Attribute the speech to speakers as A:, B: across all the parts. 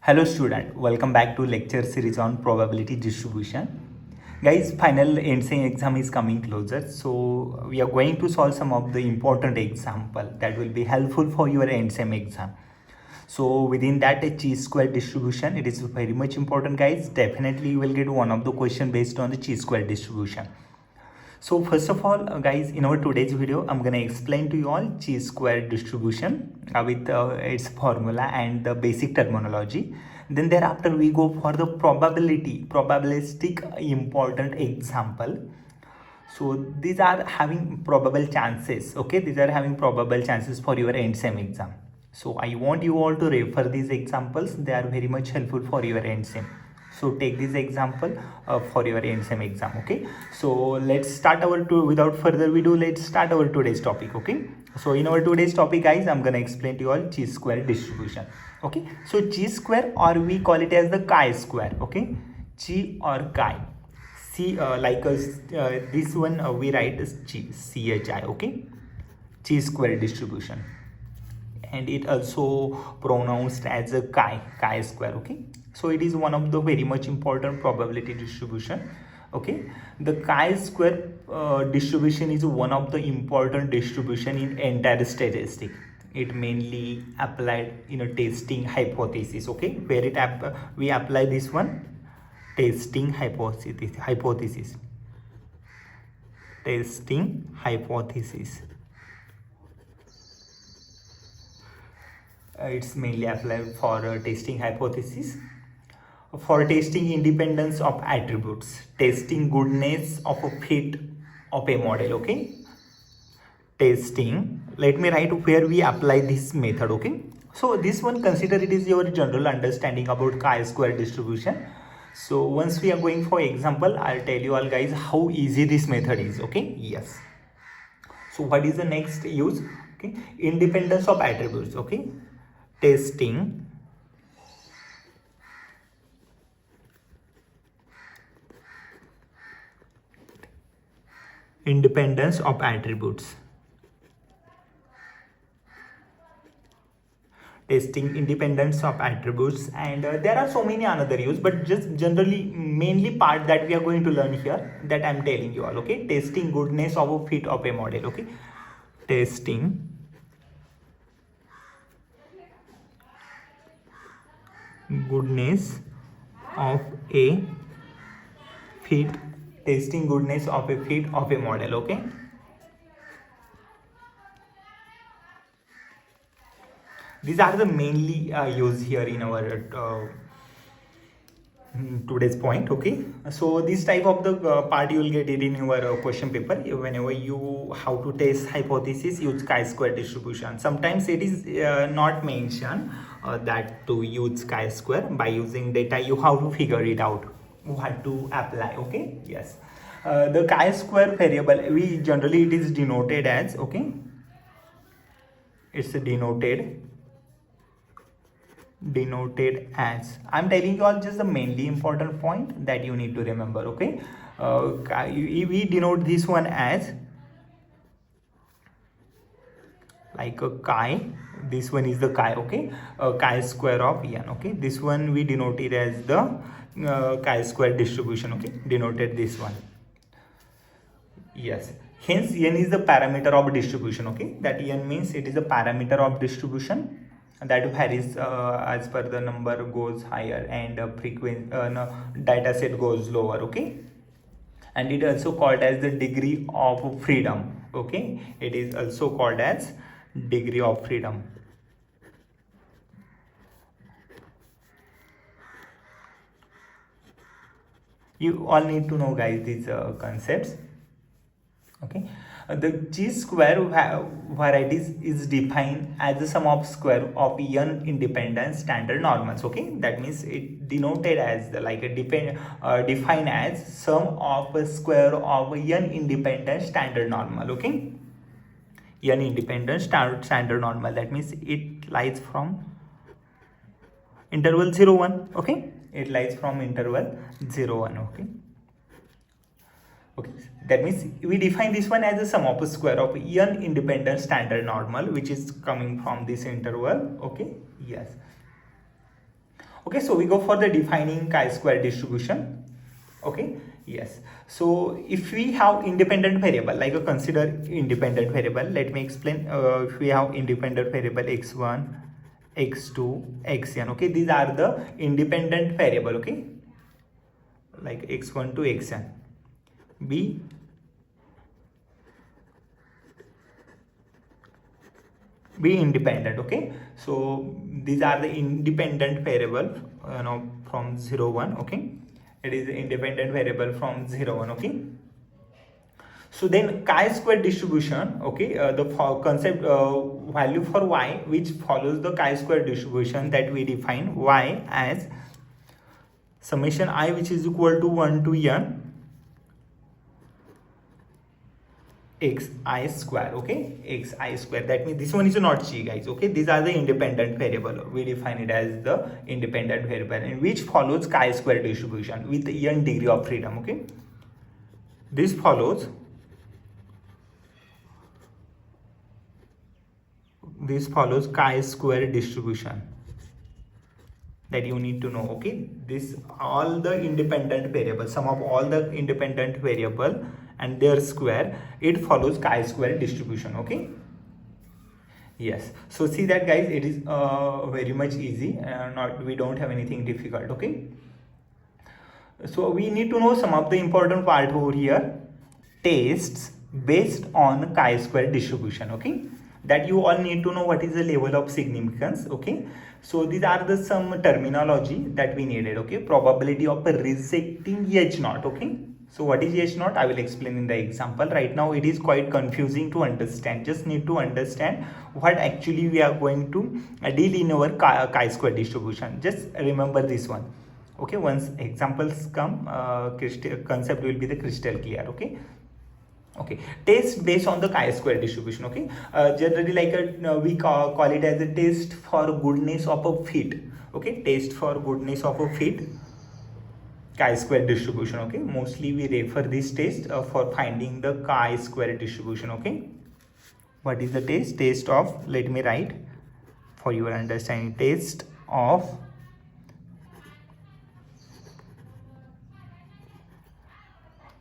A: Hello student, welcome back to lecture series on probability distribution. Guys, final ENDSEM exam is coming closer, so we are going to solve some of the important example that will be helpful for your ENDSEM exam. So within that, a chi-square distribution, it is very much important, guys. Definitely you will get one of the question based on the chi-square distribution. So first of all, guys, in our today's video, I'm gonna explain to you all chi-square distribution with its formula and the basic terminology. Then thereafter we go for the probabilistic important example. So these are having probable chances, okay? These are having probable chances for your ENDSEM exam. So I want you all to refer these examples. They are very much helpful for your ENDSEM. So take this example for your ENDSEM exam, okay? So let's start without further ado, let's start our today's topic, okay? So in our today's topic, guys, I'm gonna explain to you all chi-square distribution, okay? So chi-square, or we call it as the chi-square, okay? Chi or chi. C this one we write as chi, okay? Chi-square distribution, and it also pronounced as a chi square, okay? So it is one of the very much important probability distribution, okay? The chi-square distribution is one of the important distribution in entire statistic. It mainly applied in a testing hypothesis, okay? Where we apply this one, testing hypothesis testing hypothesis. It's mainly applied for testing hypothesis, for testing independence of attributes, testing goodness of a fit of a model, okay? Testing, let me write where we apply this method, okay? So this one, consider it is your general understanding about chi-square distribution. So once we are going for example, I'll tell you all, guys, how easy this method is, okay? Yes. So what is the next use? Okay, independence of attributes, okay? Testing independence of attributes, testing independence of attributes, and there are so many another use, but just generally mainly part that we are going to learn here, that I'm telling you all, okay? Testing goodness of a fit of a model, okay? Testing goodness of a fit, testing goodness of a fit of a model, okay? These are the mainly used here in our today's point, okay? So this type of the part you will get it in your question paper. Whenever you how to test hypothesis, use chi-square distribution. Sometimes it is not mentioned that to use chi-square. By using data, you have to figure it out what to apply, okay? Yes. The chi-square variable, we generally it is denoted as, okay? It's denoted as, I'm telling you all just the mainly important point that you need to remember, okay? We denote this one as like a chi, this one is the chi, okay? Chi square of n, okay? This one we denote it as the chi-square distribution, okay? Denoted this one. Yes, hence n is the parameter of distribution, okay? That n means it is a parameter of distribution that varies as per the number goes higher and data set goes lower, okay? And it also called as the degree of freedom, okay? It is also called as degree of freedom. You all need to know, guys, these concepts, okay? The chi-square varieties is defined as the sum of square of n independent standard normals, okay? That means it denoted as the, like a defined as sum of a square of n independent standard normal, okay? N independent standard normal, that means it lies from interval 0 1, okay? It lies from interval 0 1, okay? Okay, that means we define this one as the sum of a square of n independent standard normal, which is coming from this interval, okay? Yes. Okay, so we go for the defining chi-square distribution. Okay, yes. So if we have independent variable, like a consider independent variable, let me explain. If we have independent variable x1, x2, xn, okay, these are the independent variable, okay, like x1 to xn. Be independent, okay. So these are the independent variable, from 0 1, okay. It is independent variable from 0 1, okay. So then chi-square distribution, okay, the concept value for y which follows the chi-square distribution, that we define y as summation I which is equal to 1 to n xi square, okay, xi square. That means this one is not g, guys, okay. These are the independent variable, we define it as the independent variable, and which follows chi-square distribution with n degree of freedom, okay. This follows chi-square distribution, that you need to know, okay. This all the independent variable, sum of all the independent variable and their square, it follows chi-square distribution, okay. Yes, so see that, guys, it is very much easy, we don't have anything difficult, okay. So we need to know some of the important part over here. Tests based on chi-square distribution, okay, that you all need to know what is the level of significance, okay. So these are the some terminology that we needed, okay. Probability of rejecting H naught, okay. So what is H naught? I will explain in the example. Right now it is quite confusing to understand. Just need to understand what actually we are going to deal in our chi-square distribution. Just remember this one, okay. Once examples come, concept will be the crystal clear, okay. Okay, test based on the chi-square distribution, okay. Generally, like we call it as a test for goodness of a fit, okay. Test for goodness of a fit chi-square distribution, okay. Mostly we refer this test for finding the chi-square distribution, okay. What is the test? Test of, let me write for your understanding, test of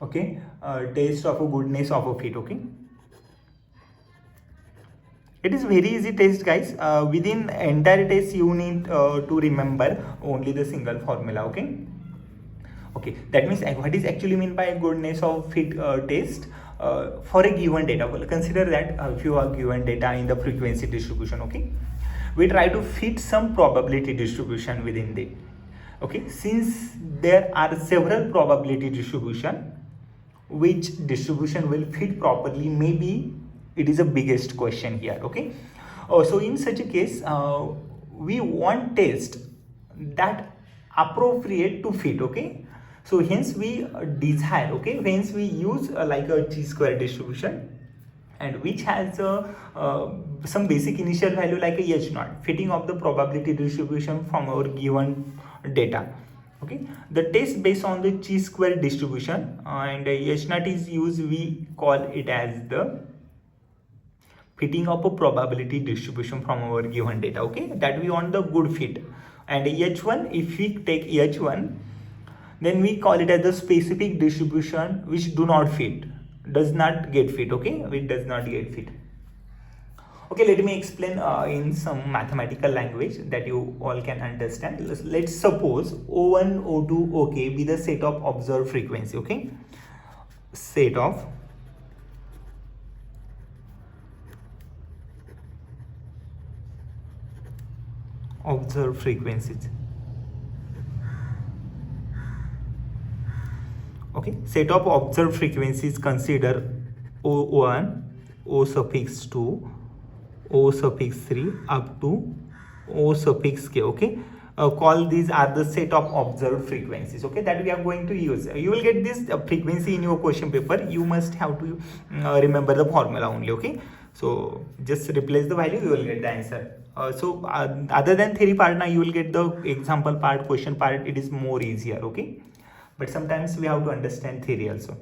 A: okay, test of a goodness of a fit, okay. It is very easy test, guys. Within entire test you need to remember only the single formula, okay. Okay, that means what is actually mean by goodness of fit test? For a given data, well, consider that if you are given data in the frequency distribution, okay, we try to fit some probability distribution within it, okay. Since there are several probability distribution, which distribution will fit properly, maybe it is a biggest question here, okay. So in such a case, we want test that appropriate to fit, okay. So hence we desire, okay, hence we use like a chi-square distribution, and which has some basic initial value like a H naught, fitting of the probability distribution from our given data, okay. The test based on the chi-square distribution, and H naught is used, we call it as the fitting of a probability distribution from our given data, okay, that we want the good fit. And H1, if we take H1, then we call it as the specific distribution which do not fit, does not get fit, okay, it does not get fit. Okay, let me explain in some mathematical language that you all can understand. Let's suppose O1, O2, OK be the set of observed frequency, okay, set of observed frequencies, okay. Set of observed frequencies, consider O1, O suffix 2, O suffix 3 up to O suffix k, okay. Call these are the set of observed frequencies, okay, that we are going to use. You will get this frequency in your question paper. You must have to remember the formula only, okay. So just replace the value, you will get the answer. So other than theory part, now you will get the example part, question part. It is more easier, okay, but sometimes we have to understand theory also,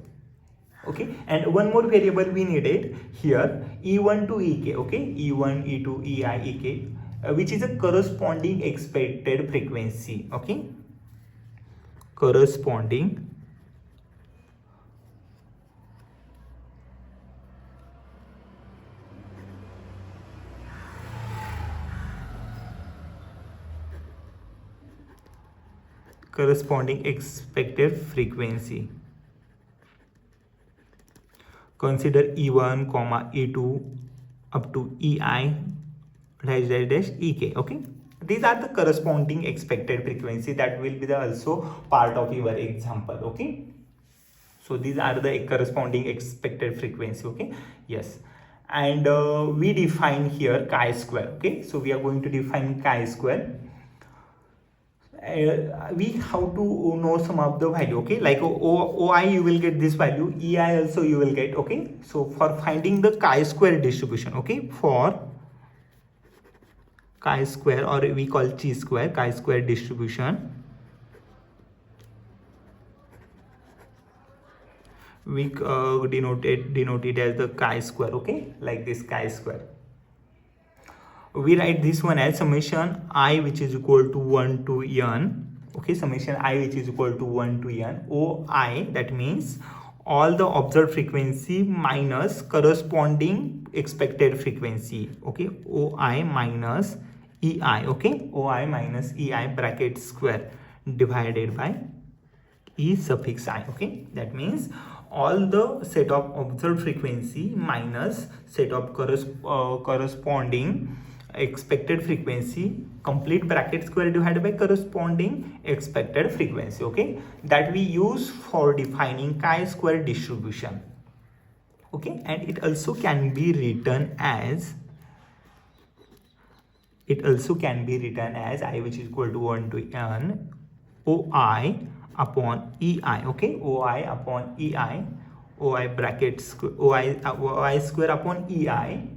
A: okay. And one more variable we needed here, E1 to Ek, okay, E1, E2, Ei, Ek. which is a corresponding expected frequency. Okay, corresponding expected frequency. Consider E1, E2 up to EI dash dash dash EK. Okay, these are the corresponding expected frequency that will be the also part of your example. Okay, so these are the corresponding expected frequency. Okay, yes, and we define here chi-square. Okay, so we are going to define chi-square. We have to know some of the value. Okay, like OI you will get this value, EI also you will get. Okay, so for finding the chi-square distribution, okay, for chi-square, or we call chi-square, chi-square distribution, we denote it as the chi-square. Okay, like this chi-square. We write this one as summation I, which is equal to 1 to n. Okay, summation I, which is equal to 1 to n, OI, that means all the observed frequency minus corresponding expected frequency. Okay, OI minus EI. Okay, OI minus EI bracket square divided by E suffix I. Okay, that means all the set of observed frequency minus set of corresponding expected frequency, complete bracket square divided by corresponding expected frequency. Okay, that we use for defining chi-square distribution. Okay, and it also can be written as I, which is equal to 1 to n OI upon EI. Okay, OI upon EI, OI bracket OI square upon EI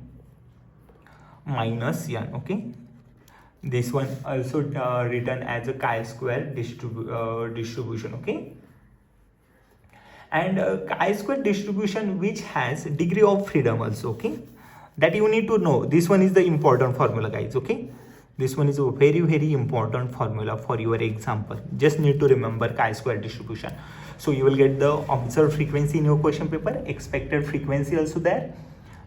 A: minus n. Okay, this one also written as a chi-square distribution. Okay, and chi-square distribution which has degree of freedom also. Okay, that you need to know. This one is the important formula, guys. Okay, this one is a very, very important formula for your example. Just need to remember chi-square distribution. So you will get the observed frequency in your question paper, expected frequency also there,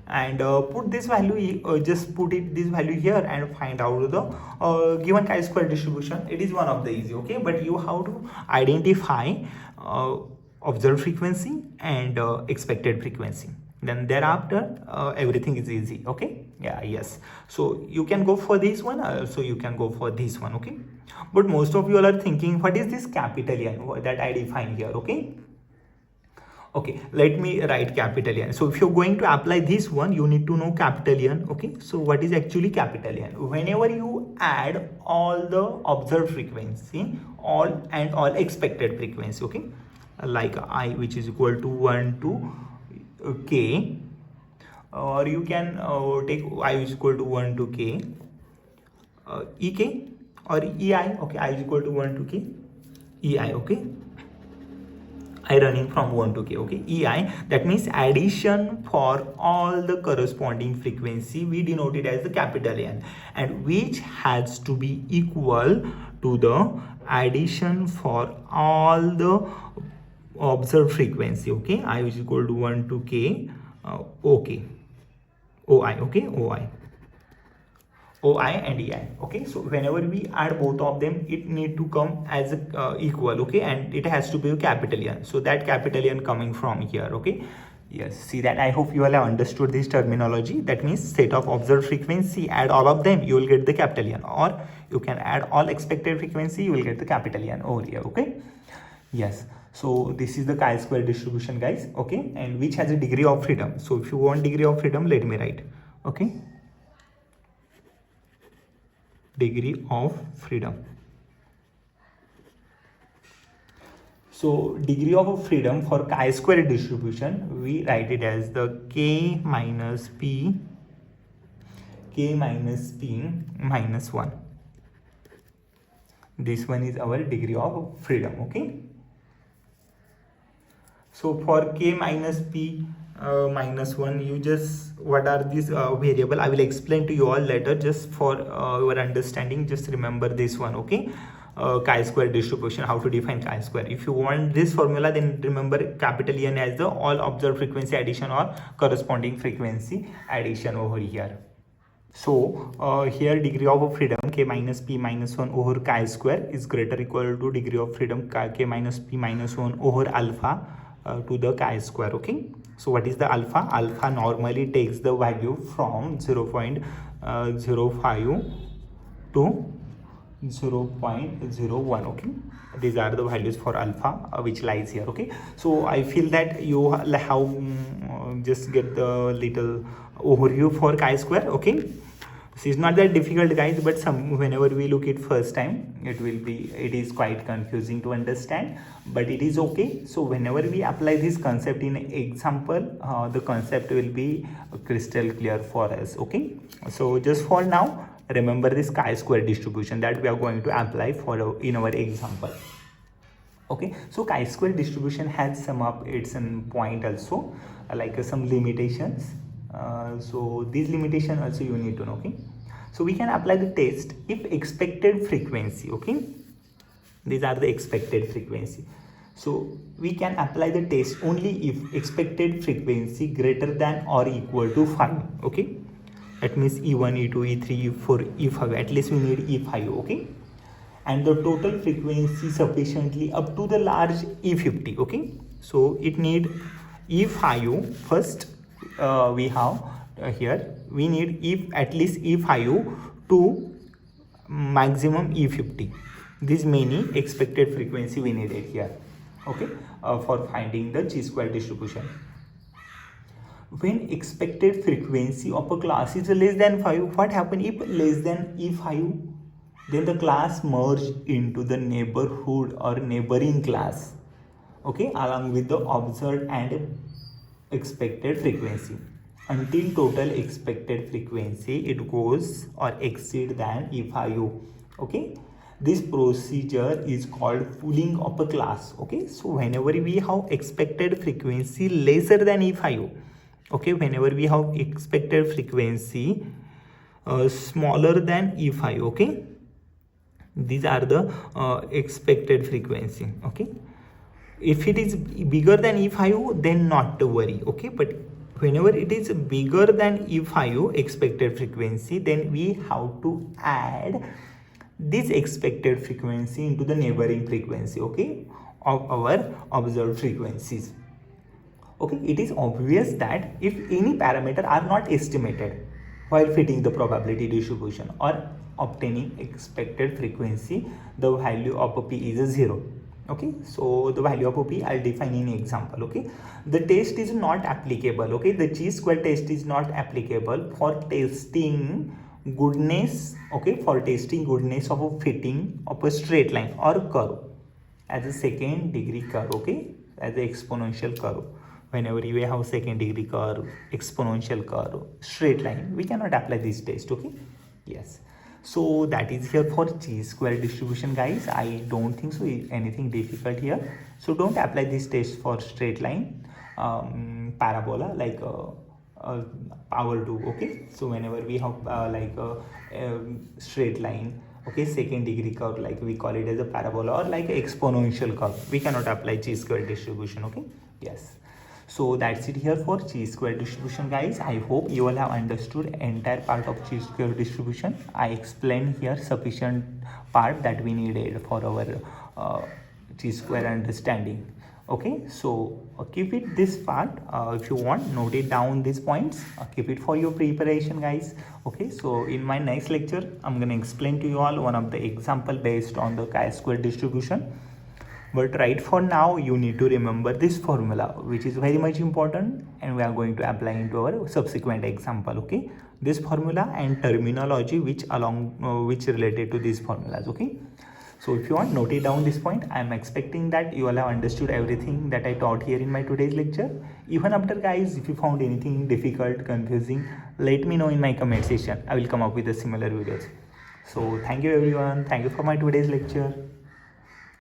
A: and put this value, just put this value here and find out the given chi-square distribution. It is one of the easy. Okay, but you have to identify observed frequency and expected frequency, then thereafter everything is easy. Okay, yeah, yes, so you can go for this one, so you can go for this one. Okay, but most of you all are thinking, what is this capital N that I define here? Okay, okay, let me write capital N. So if you're going to apply this one, you need to know capital N. Okay, so what is actually capital N? Whenever you add all the observed frequency, all expected frequency, okay, like I, which is equal to 1 to k, or you can take I is equal to 1 to k, ek or ei. Okay, I is equal to 1 to k, ei. Okay, I running from 1 to k. Okay, ei, that means addition for all the corresponding frequency, we denote it as the capital N, and which has to be equal to the addition for all the observed frequency. Okay, I is equal to 1 to k, okay, oi. Okay, oi and ei. Okay, so whenever we add both of them, it need to come as equal. Okay, and it has to be a capital N, so that capital N coming from here. Okay, yes, see that. I hope you all have understood this terminology. That means set of observed frequency, add all of them, you will get the capital N, or you can add all expected frequency, you will get the capital N over here. Okay, yes, so this is the chi-square distribution, guys. Okay, and which has a degree of freedom. So if you want degree of freedom, let me write. Okay, degree of freedom. So degree of freedom for chi-square distribution, we write it as the k minus p minus 1. This one is our degree of freedom. Okay, so for k minus p -1, you just, what are these variable, I will explain to you all later. Just for your understanding, just remember this one, okay? Chi-square distribution, how to define chi-square. If you want this formula, then remember capital En as the all observed frequency addition or corresponding frequency addition over here. So here degree of freedom k minus p minus 1 over chi-square is greater equal to degree of freedom k minus p minus 1 over alpha to the chi-square, okay? So what is the alpha? Alpha normally takes the value from 0.05 to 0.01, okay? These are the values for alpha which lies here, okay? So I feel that you have just get the little overview for chi-square, okay? So it's not that difficult, guys, but whenever we look it first time, it is quite confusing to understand, but it is okay. So whenever we apply this concept in example, the concept will be crystal clear for us, okay? So just for now, remember this chi-square distribution that we are going to apply for in our example, okay? So chi-square distribution has some of its point also, like some limitations. So these limitation also you need to know, okay? So we can apply the test if expected frequency, okay? These are the expected frequency. So we can apply the test only if expected frequency greater than or equal to 5, okay? That means E1, E2, E3, E4, E5, at least we need E5, okay? And the total frequency sufficiently up to the large E50, okay? So it need E5 first. We have here we need at least E5 to maximum E50. This many expected frequency we needed here, okay, for finding the chi-square distribution. When expected frequency of a class is less than 5, what happens if less than E5? Then the class merge into the neighborhood or neighboring class, okay, along with the observed and expected frequency until total expected frequency it goes or exceed than E5, okay? This procedure is called pooling of a class, okay? So whenever we have expected frequency lesser than E5, okay, whenever we have expected frequency smaller than E5, okay, these are the expected frequency, okay? If it is bigger than E5, then not to worry, okay? But whenever it is bigger than E5 expected frequency, then we have to add this expected frequency into the neighboring frequency, okay, of our observed frequencies. Okay, it is obvious that if any parameter are not estimated while fitting the probability distribution or obtaining expected frequency, the value of P is 0. Okay, so the value of P I'll define in example, okay? The test is not applicable, okay? The chi-square test is not applicable for testing goodness, okay? For testing goodness of a fitting of a straight line or curve as a second degree curve, okay? As an exponential curve. Whenever you have second degree curve, exponential curve, straight line, we cannot apply this test, okay? Yes. So that is here for chi-square distribution, guys. I don't think so anything difficult here. So don't apply this test for straight line, parabola, like power 2, okay? So whenever we have like a straight line, okay, second degree curve, like we call it as a parabola or like exponential curve, we cannot apply chi-square distribution, okay? Yes. So that's it here for chi-square distribution, guys. I hope you all have understood entire part of chi-square distribution. I explained here sufficient part that we needed for our chi-square understanding. Okay, so keep it this part. If you want, note it down these points. Keep it for your preparation, guys. Okay, so in my next lecture, I'm gonna explain to you all one of the example based on the chi-square distribution. But right for now, you need to remember this formula, which is very much important, and we are going to apply into our subsequent example, okay? This formula and terminology which related to these formulas, okay? So if you want, note it down this point. I am expecting that you all have understood everything that I taught here in my today's lecture. Even after, guys, if you found anything difficult, confusing, let me know in my comment section. I will come up with the similar videos. So thank you everyone. Thank you for my today's lecture.